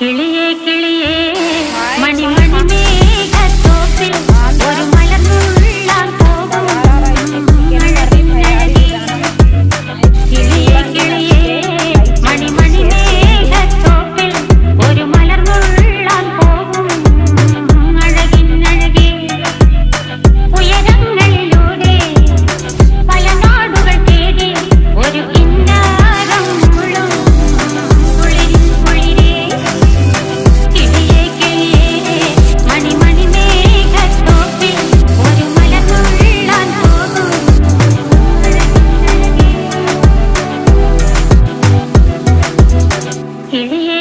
കിളിയേ കിളിയേ മണിമണി മേഘത്തോപ്പിൽ ഒരു മലർന്നുള്ളാൻ പോകും കിളിയേ കിളിയേ മണിമണി മേഘത്തോപ്പിൽ ഒരു മലർന്നുള്ളാൻ പോകും അഴകിനഴകേ ഉയരങ്ങളിലൂടെ പല നാടുകൾ തേടി ഒരു കിന്നാരം മുഴും കുളിരിൻ കുളിരേ കിളിയേ കിളിയേ മണിമണി മേഘത്തോപ്പിൽ ഒരു മലർന്നുള്ളാൻ പോകും കിളിയേ